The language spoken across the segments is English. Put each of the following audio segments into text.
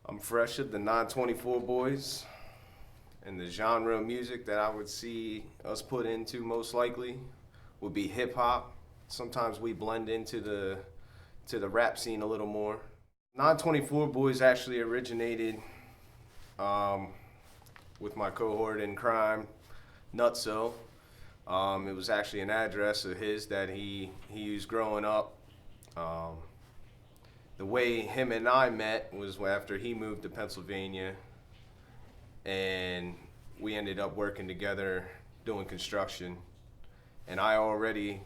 I'm Fresh of the 924 Boyz, and the genre of music that I would see us put into most likely would be hip hop. Sometimes we blend into the rap scene a little more. 924 Boyz actually originated with my cohort in crime, Nutso. It was actually an address of his that he used growing up. The way him and I met was after he moved to Pennsylvania, and we ended up working together doing construction. And I already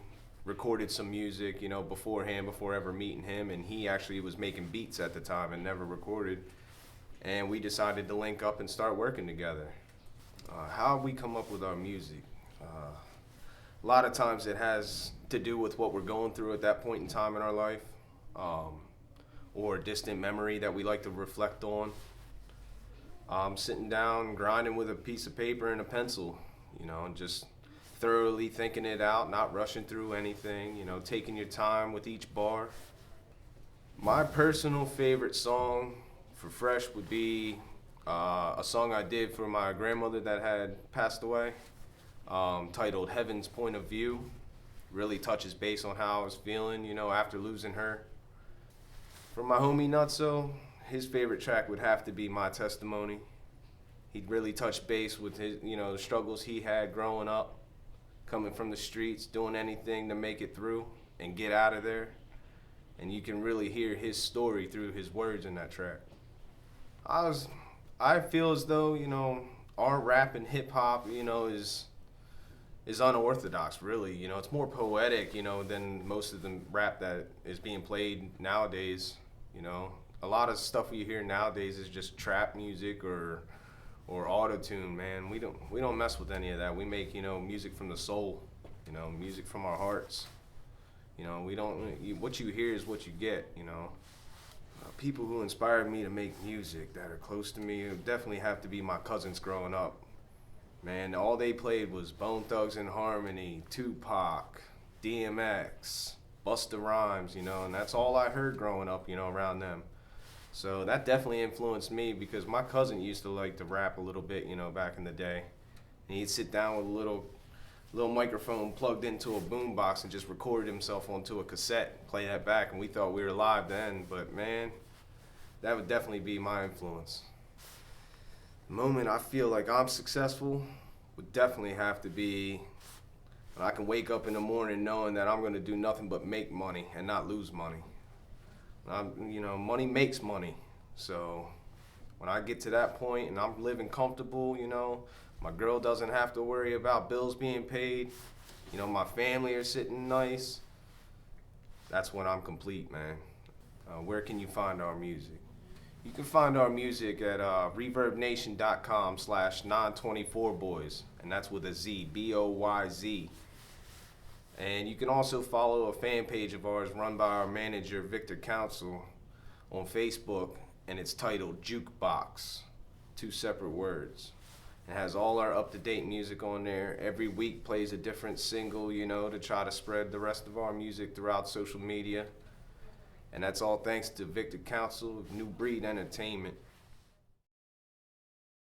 recorded some music, beforehand, before ever meeting him, and he actually was making beats at the time and never recorded. And we decided to link up and start working together. How we come up with our music? A lot of times it has to do with what we're going through at that point in time in our life. Or a distant memory that we like to reflect on. Sitting down, grinding with a piece of paper and a pencil, and just thoroughly thinking it out, not rushing through anything, taking your time with each bar. My personal favorite song for Fresh would be a song I did for my grandmother that had passed away, titled Heaven's Point of View. Really touches base on how I was feeling, after losing her. For my homie Nutso, his favorite track would have to be My Testimony. He'd really touch base with his, the struggles he had growing up, coming from the streets, doing anything to make it through and get out of there. And you can really hear his story through his words in that track. I feel as though, our rap and hip hop, is unorthodox, really. It's more poetic, than most of the rap that is being played nowadays. A lot of stuff we hear nowadays is just trap music or auto-tune, man. We don't mess with any of that. We make, music from the soul, music from our hearts. What you hear is what you get, People who inspired me to make music that are close to me would definitely have to be my cousins growing up. Man, all they played was Bone Thugs and Harmony, Tupac, DMX, Busta Rhymes, and that's all I heard growing up, around them. So that definitely influenced me because my cousin used to like to rap a little bit, back in the day. And he'd sit down with a little microphone plugged into a boombox and just recorded himself onto a cassette, play that back, and we thought we were live then, but man, that would definitely be my influence. The moment I feel like I'm successful would definitely have to be when I can wake up in the morning knowing that I'm going to do nothing but make money and not lose money. Money makes money. So when I get to that point and I'm living comfortable, my girl doesn't have to worry about bills being paid, my family are sitting nice, that's when I'm complete, man. Where can you find our music? You can find our music at reverbnation.com/924boys, and that's with a Z, B-O-Y-Z. And you can also follow a fan page of ours run by our manager, Victor Council, on Facebook, and it's titled Jukebox, 2 separate words. It has all our up-to-date music on there. Every week plays a different single, to try to spread the rest of our music throughout social media. And that's all thanks to Victor Council of New Breed Entertainment.